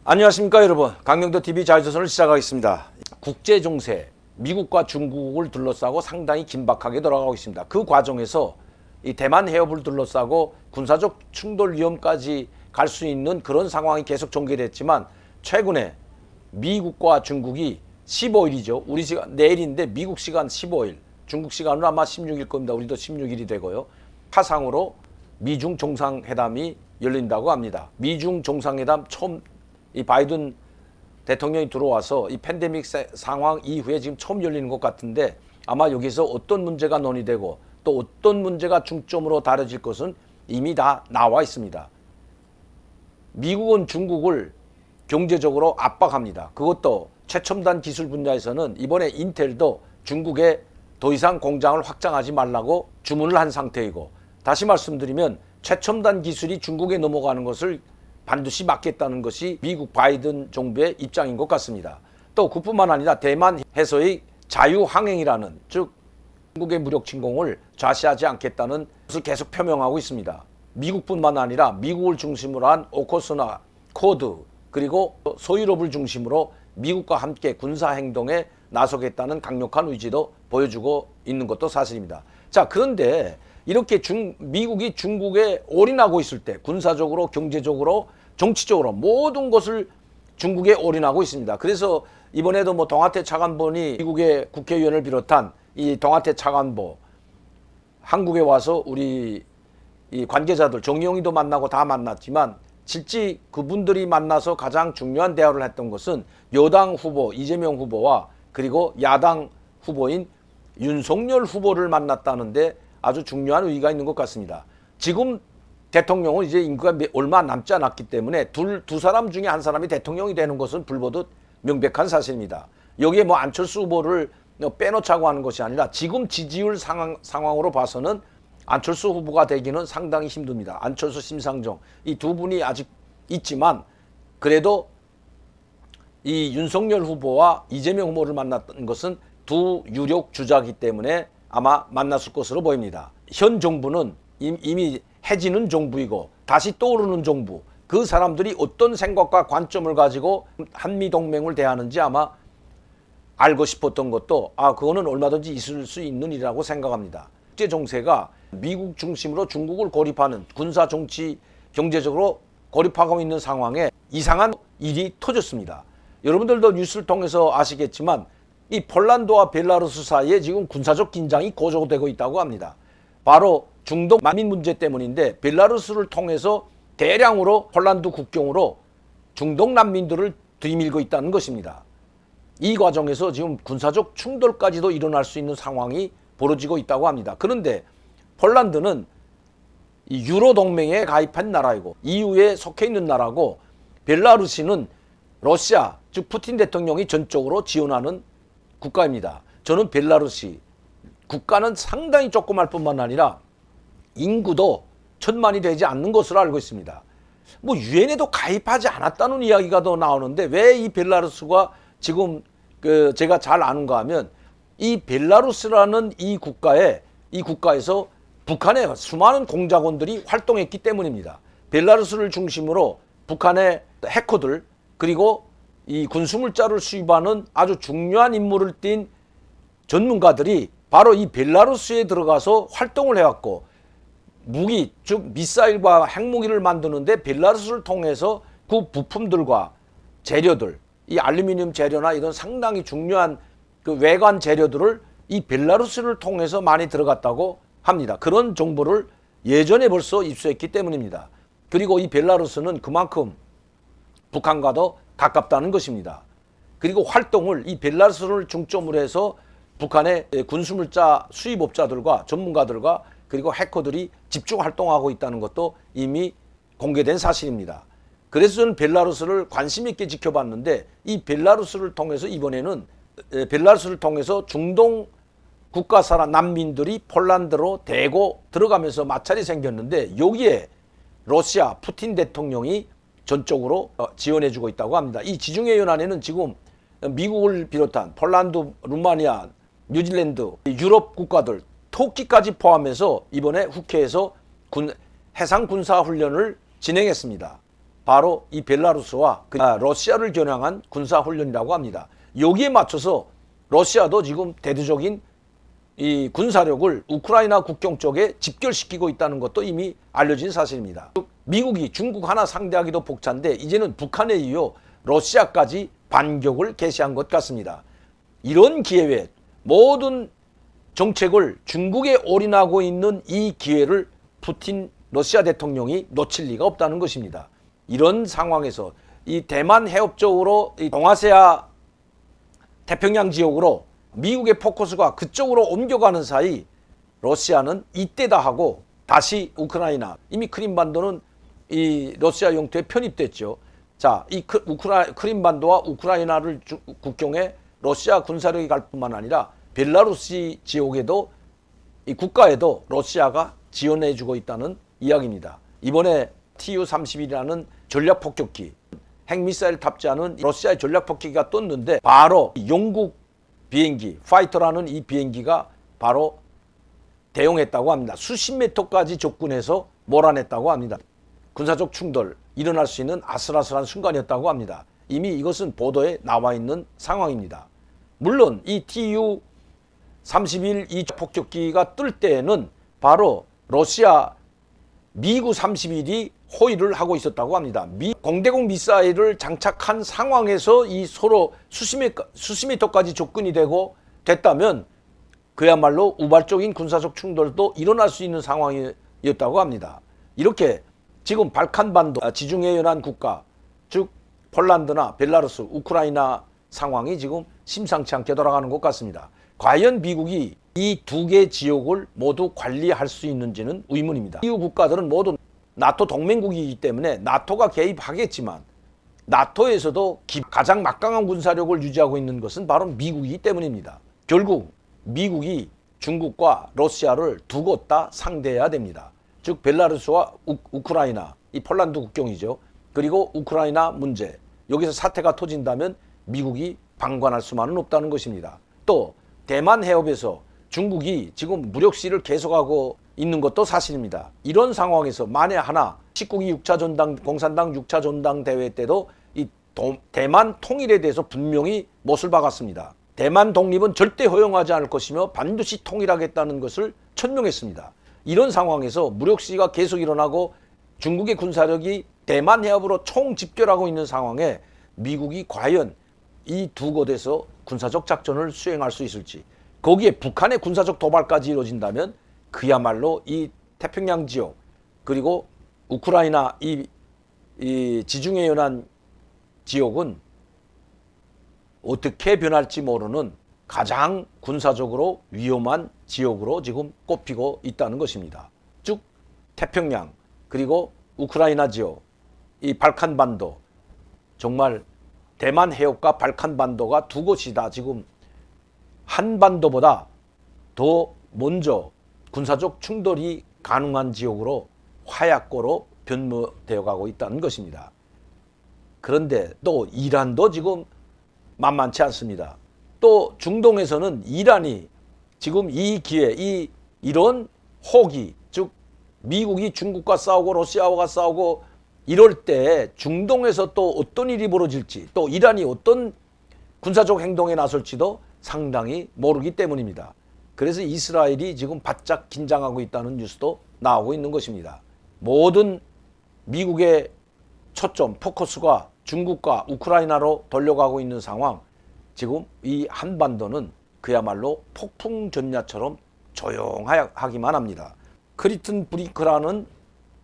안녕하십니까 여러분, 강명도TV 자유조선을 시작하겠습니다. 국제정세, 미국과 중국을 둘러싸고 상당히 긴박하게 돌아가고 있습니다. 그 과정에서 이 대만 해협을 둘러싸고 군사적 충돌 위험까지 갈 수 있는 그런 상황이 계속 전개됐지만, 최근에 미국과 중국이 15일이죠. 우리 시간 내일인데 미국 시간 15일, 중국 시간으로 아마 16일 겁니다. 우리도 16일이 되고요. 화상으로 미중 정상회담이 열린다고 합니다. 미중 정상회담 처음 이 바이든 대통령이 들어와서 이 팬데믹 상황 이후에 지금 처음 열리는 것 같은데, 아마 여기서 어떤 문제가 논의되고 또 어떤 문제가 중점으로 다뤄질 것은 이미 다 나와 있습니다. 미국은 중국을 경제적으로 압박합니다. 그것도 최첨단 기술 분야에서는 이번에 인텔도 중국에 더 이상 공장을 확장하지 말라고 주문을 한 상태이고, 다시 말씀드리면 최첨단 기술이 중국에 넘어가는 것을 반드시 막겠다는 것이 미국 바이든 정부의 입장인 것 같습니다. 또 그뿐만 아니라 대만 해서의 자유항행이라는, 즉 중국의 무력 침공을 좌시하지 않겠다는 것을 계속 표명하고 있습니다. 미국뿐만 아니라 미국을 중심으로 한 오커스나 쿼드, 그리고 서유럽을 중심으로 미국과 함께 군사행동에 나서겠다는 강력한 의지도 보여주고 있는 것도 사실입니다. 자, 그런데 이렇게 미국이 중국에 올인하고 있을 때, 군사적으로, 경제적으로, 정치적으로 모든 것을 중국에 올인하고 있습니다. 그래서 이번에도 뭐 동아태 차관본이 미국의 국회의원을 비롯한 이 동아태 차관보 한국에 와서 우리 이 관계자들, 정의용이도 만나고 다 만났지만, 실제 그분들이 만나서 가장 중요한 대화를 했던 것은 여당 후보 이재명 후보와 그리고 야당 후보인 윤석열 후보를 만났다는데 아주 중요한 의의가 있는 것 같습니다. 지금 대통령은 이제 임기가 얼마 남지 않았기 때문에 두 사람 중에 한 사람이 대통령이 되는 것은 불보듯 명백한 사실입니다. 여기에 뭐 안철수 후보를 빼놓자고 하는 것이 아니라, 지금 지지율 상황으로 봐서는 안철수 후보가 되기는 상당히 힘듭니다. 안철수, 심상정 이 두 분이 아직 있지만, 그래도 이 윤석열 후보와 이재명 후보를 만났던 것은 두 유력 주자이기 때문에 아마 만났을 것으로 보입니다. 현 정부는 이미 해지는 정부이고 다시 떠오르는 정부, 그 사람들이 어떤 생각과 관점을 가지고 한미동맹을 대하는지 아마 알고 싶었던 것도, 그거는 얼마든지 있을 수 있는 일이라고 생각합니다. 국제정세가 미국 중심으로 중국을 고립하는, 군사, 정치, 경제적으로 고립하고 있는 상황에 이상한 일이 터졌습니다. 여러분들도 뉴스를 통해서 아시겠지만, 이 폴란드와 벨라루스 사이에 지금 군사적 긴장이 고조되고 있다고 합니다. 바로 중동 난민 문제 때문인데, 벨라루스를 통해서 대량으로 폴란드 국경으로 중동 난민들을 들이밀고 있다는 것입니다. 이 과정에서 지금 군사적 충돌까지도 일어날 수 있는 상황이 벌어지고 있다고 합니다. 그런데 폴란드는 이 유로 동맹에 가입한 나라이고 EU에 속해 있는 나라고, 벨라루시는 러시아, 즉 푸틴 대통령이 전적으로 지원하는 국가입니다. 저는 벨라루시 국가는 상당히 조그말 뿐만 아니라 인구도 1000만이 되지 않는 것으로 알고 있습니다. 뭐 유엔에도 가입하지 않았다는 이야기가 더 나오는데, 왜 이 벨라루스가 지금 제가 잘 아는가 하면, 이 벨라루스라는 이 국가에서 북한의 수많은 공작원들이 활동했기 때문입니다. 벨라루스를 중심으로 북한의 해커들, 그리고 이 군수물자를 수입하는 아주 중요한 임무를 띈 전문가들이 바로 이 벨라루스에 들어가서 활동을 해왔고, 무기, 즉 미사일과 핵무기를 만드는데 벨라루스를 통해서 그 부품들과 재료들, 이 알루미늄 재료나 이런 상당히 중요한 그 외관 재료들을 이 벨라루스를 통해서 많이 들어갔다고 합니다. 그런 정보를 예전에 벌써 입수했기 때문입니다. 그리고 이 벨라루스는 그만큼 북한과도 가깝다는 것입니다. 그리고 활동을 이 벨라루스를 중점으로 해서 북한의 군수물자 수입업자들과 전문가들과 그리고 해커들이 집중 활동하고 있다는 것도 이미 공개된 사실입니다. 그래서 저는 벨라루스를 관심 있게 지켜봤는데, 이 벨라루스를 통해서 이번에는 벨라루스를 통해서 중동 국가 사람 난민들이 폴란드로 대거 들어가면서 마찰이 생겼는데, 여기에 러시아 푸틴 대통령이 전적으로 지원해주고 있다고 합니다. 이 지중해 연안에는 지금 미국을 비롯한 폴란드, 루마니아, 뉴질랜드, 유럽 국가들, 터키까지 포함해서 이번에 국회에서 해상 군사 훈련을 진행했습니다. 바로 이 벨라루스와 러시아를 겨냥한 군사훈련이라고 합니다. 여기에 맞춰서 러시아도 지금 대대적인 이 군사력을 우크라이나 국경 쪽에 집결시키고 있다는 것도 이미 알려진 사실입니다. 미국이 중국 하나 상대하기도 벅찬데 이제는 북한에 이어 러시아까지 반격을 개시한 것 같습니다. 이런 기회에 모든 정책을 중국에 올인하고 있는 이 기회를 푸틴 러시아 대통령이 놓칠 리가 없다는 것입니다. 이런 상황에서 이 대만 해협 쪽으로 이 동아시아 태평양 지역으로 미국의 포커스가 그쪽으로 옮겨가는 사이 러시아는 이때다 하고 다시 우크라이나, 이미 크림반도는 이 러시아 영토에 편입됐죠. 자, 이 크림반도와 우크라이나를 국경에 러시아 군사력이 갈 뿐만 아니라 벨라루시 지역에도 이 국가에도 러시아가 지원해주고 있다는 이야기입니다. 이번에 Tu-31이라는 전략폭격기, 핵미사일 탑재하는 러시아의 전략폭격기가 떴는데 바로 영국 비행기, 파이터라는 이 비행기가 바로 대용했다고 합니다. 수십 미터까지 접근해서 몰아냈다고 합니다. 군사적 충돌 일어날 수 있는 아슬아슬한 순간이었다고 합니다. 이미 이것은 보도에 나와 있는 상황입니다. 물론 이 Tu-31 이 폭격기가 뜰 때에는 바로 러시아 미구 31이 호위를 하고 있었다고 합니다. 공대공 미사일을 장착한 상황에서 이 서로 수십 미터까지 접근이 됐다면 그야말로 우발적인 군사적 충돌도 일어날 수 있는 상황이었다고 합니다. 이렇게 지금 발칸반도 지중해 연안 국가, 즉 폴란드나 벨라루스, 우크라이나 상황이 지금 심상치 않게 돌아가는 것 같습니다. 과연 미국이 이 두 개 지역을 모두 관리할 수 있는지는 의문입니다. EU 국가들은 모두 나토 동맹국이기 때문에 나토가 개입하겠지만 나토에서도 가장 막강한 군사력을 유지하고 있는 것은 바로 미국이기 때문입니다. 결국 미국이 중국과 러시아를 두 곳 다 상대해야 됩니다. 즉 벨라루스와 우크라이나, 이 폴란드 국경이죠. 그리고 우크라이나 문제, 여기서 사태가 터진다면 미국이 방관할 수만은 없다는 것입니다. 또 대만 해협에서 중국이 지금 무력 시위를 계속하고 있는 것도 사실입니다. 이런 상황에서 만에 하나 19기 6차 전당 공산당 6차 전당 대회 때도 이 대만 통일에 대해서 분명히 못을 박았습니다. 대만 독립은 절대 허용하지 않을 것이며 반드시 통일하겠다는 것을 천명했습니다. 이런 상황에서 무력 시위가 계속 일어나고 중국의 군사력이 대만 해협으로 총집결하고 있는 상황에 미국이 과연 이 두 곳에서 군사적 작전을 수행할 수 있을지, 거기에 북한의 군사적 도발까지 이루어진다면 그야말로 이 태평양 지역 그리고 우크라이나 이 지중해 연안 지역은 어떻게 변할지 모르는 가장 군사적으로 위험한 지역으로 지금 꼽히고 있다는 것입니다. 즉 태평양 그리고 우크라이나 지역, 이 발칸반도, 정말 대만 해협과 발칸반도가 두 곳이 다 지금 한반도보다 더 먼저 군사적 충돌이 가능한 지역으로 화약고로 변모되어 가고 있다는 것입니다. 그런데 또 이란도 지금 만만치 않습니다. 또 중동에서는 이란이 지금 이 기회, 이런 호기, 즉 미국이 중국과 싸우고 러시아와 싸우고 이럴 때 중동에서 또 어떤 일이 벌어질지, 또 이란이 어떤 군사적 행동에 나설지도 상당히 모르기 때문입니다. 그래서 이스라엘이 지금 바짝 긴장하고 있다는 뉴스도 나오고 있는 것입니다. 모든 미국의 초점, 포커스가 중국과 우크라이나로 돌려가고 있는 상황, 지금 이 한반도는 그야말로 폭풍 전야처럼 조용하기만 합니다. 크리튼 브링크라는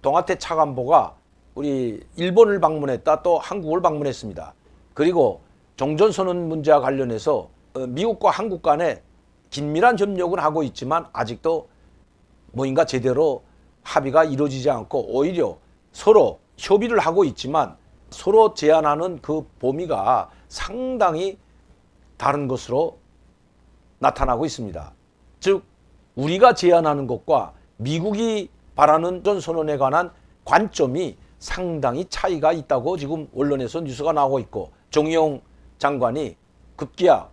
동아태 차관보가 우리 일본을 방문했다, 또 한국을 방문했습니다. 그리고 종전선언 문제와 관련해서 미국과 한국 간에 긴밀한 협력을 하고 있지만 아직도 뭔가 제대로 합의가 이루어지지 않고 오히려 서로 협의를 하고 있지만 서로 제안하는 그 범위가 상당히 다른 것으로 나타나고 있습니다. 즉 우리가 제안하는 것과 미국이 바라는 종전선언에 관한 관점이 상당히 차이가 있다고 지금 언론에서 뉴스가 나오고 있고, 정의용 장관이 급기야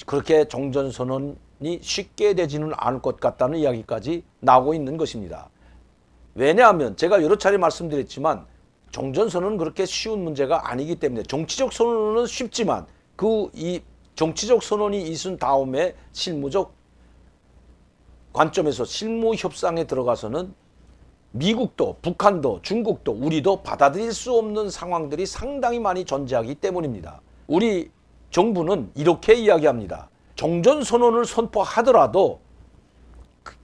그렇게 종전선언이 쉽게 되지는 않을 것 같다는 이야기까지 나오고 있는 것입니다. 왜냐하면 제가 여러 차례 말씀드렸지만 종전선언은 그렇게 쉬운 문제가 아니기 때문에 정치적 선언은 쉽지만 이 정치적 선언이 있은 다음에 실무적 관점에서 실무 협상에 들어가서는 미국도 북한도 중국도 우리도 받아들일 수 없는 상황들이 상당히 많이 존재하기 때문입니다. 우리 정부는 이렇게 이야기합니다. 종전선언을 선포하더라도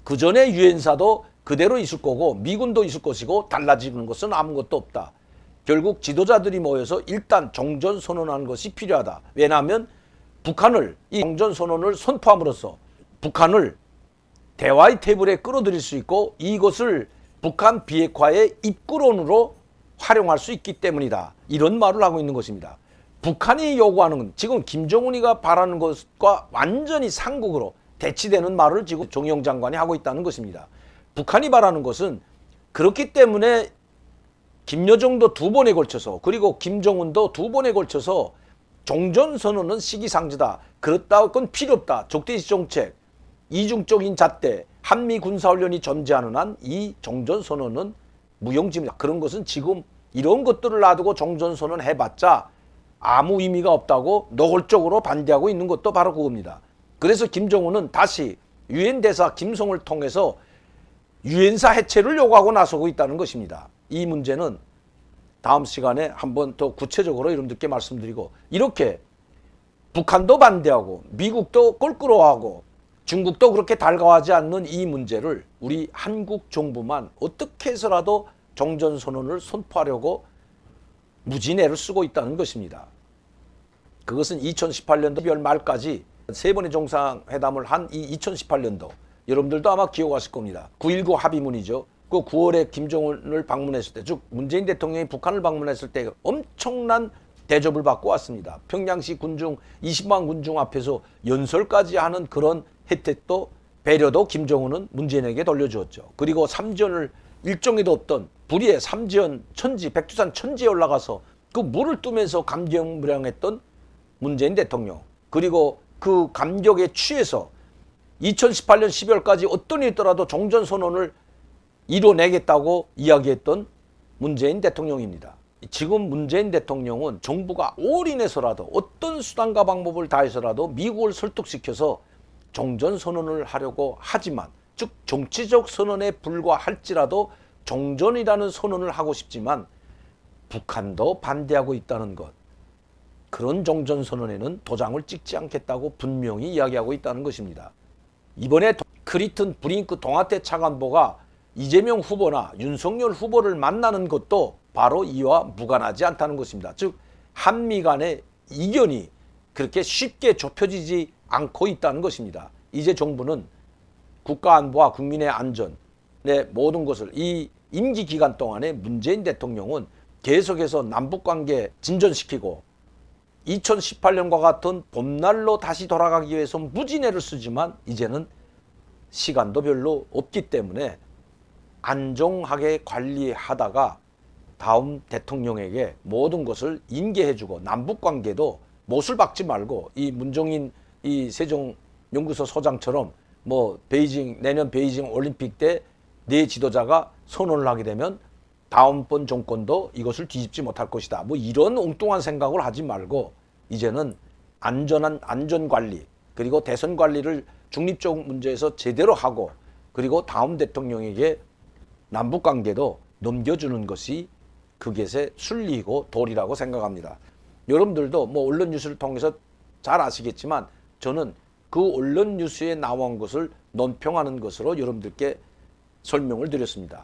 그 전에 유엔사도 그대로 있을 거고 미군도 있을 것이고 달라지는 것은 아무것도 없다. 결국 지도자들이 모여서 일단 종전선언하는 것이 필요하다. 왜냐하면 북한을 이 종전선언을 선포함으로써 북한을 대화의 테이블에 끌어들일 수 있고 이것을 북한 비핵화의 입구론으로 활용할 수 있기 때문이다. 이런 말을 하고 있는 것입니다. 북한이 요구하는 건 지금 김정은이가 바라는 것과 완전히 상극으로 대치되는 말을 지금 정의용 장관이 하고 있다는 것입니다. 북한이 바라는 것은 그렇기 때문에 김여정도 2번에 걸쳐서 그리고 김정은도 2번에 걸쳐서 종전선언은 시기상조다. 그렇다고 건 필요 없다. 적대시 정책, 이중적인 잣대, 한미 군사훈련이 존재하는 한 이 종전선언은 무용지물이다. 그런 것은 지금 이런 것들을 놔두고 종전선언 해봤자 아무 의미가 없다고 노골적으로 반대하고 있는 것도 바로 그겁니다. 그래서 김정은은 다시 유엔 대사 김성을 통해서 유엔사 해체를 요구하고 나서고 있다는 것입니다. 이 문제는 다음 시간에 한번 더 구체적으로 여러분들께 말씀드리고 이렇게 북한도 반대하고 미국도 껄끄러워하고 중국도 그렇게 달가워하지 않는 이 문제를 우리 한국 정부만 어떻게 해서라도 종전선언을 선포하려고 무진애를 쓰고 있다는 것입니다. 그것은 2018년도 12월 말까지 3번의 정상회담을 한 이 2018년도 여러분들도 아마 기억하실 겁니다. 9.19 합의문이죠. 그 9월에 김정은을 방문했을 때, 즉 문재인 대통령이 북한을 방문했을 때 엄청난 대접을 받고 왔습니다. 평양시 군중 20만 군중 앞에서 연설까지 하는 그런 혜택도 배려도 김정은은 문재인에게 돌려주었죠. 그리고 삼지연을 일정에도 없던 불의의 삼지연 천지 백두산 천지에 올라가서 그 물을 뜨면서 감격무량했던 문재인 대통령, 그리고 그 감격에 취해서 2018년 12월까지 어떤 일이 있더라도 종전선언을 이뤄내겠다고 이야기했던 문재인 대통령입니다. 지금 문재인 대통령은 정부가 올인해서라도 어떤 수단과 방법을 다해서라도 미국을 설득시켜서 종전선언을 하려고 하지만, 즉 정치적 선언에 불과할지라도 종전이라는 선언을 하고 싶지만 북한도 반대하고 있다는 것, 그런 종전선언에는 도장을 찍지 않겠다고 분명히 이야기하고 있다는 것입니다. 이번에 크리튼 브링크 동아태 차관보가 이재명 후보나 윤석열 후보를 만나는 것도 바로 이와 무관하지 않다는 것입니다. 즉 한미 간의 이견이 그렇게 쉽게 좁혀지지 않고 있다는 것입니다. 이제 정부는 국가안보와 국민의 안전의 모든 것을 이 임기 기간 동안에 문재인 대통령은 계속해서 남북관계 진전시키고 2018년과 같은 봄날로 다시 돌아가기 위해서 무진애를 쓰지만 이제는 시간도 별로 없기 때문에 안정하게 관리하다가 다음 대통령에게 모든 것을 인계해주고 남북관계도 못을 박지 말고 이 문정인 이 세종연구소 소장처럼 뭐 내년 베이징 올림픽 때 네 지도자가 선언을 하게 되면 다음번 정권도 이것을 뒤집지 못할 것이다. 뭐 이런 엉뚱한 생각을 하지 말고 이제는 안전한 안전관리 그리고 대선 관리를 중립적 문제에서 제대로 하고 그리고 다음 대통령에게 남북관계도 넘겨주는 것이 그것의 순리이고 도리라고 생각합니다. 여러분들도 뭐 언론 뉴스를 통해서 잘 아시겠지만 저는 그 언론 뉴스에 나온 것을 논평하는 것으로 여러분들께 설명을 드렸습니다.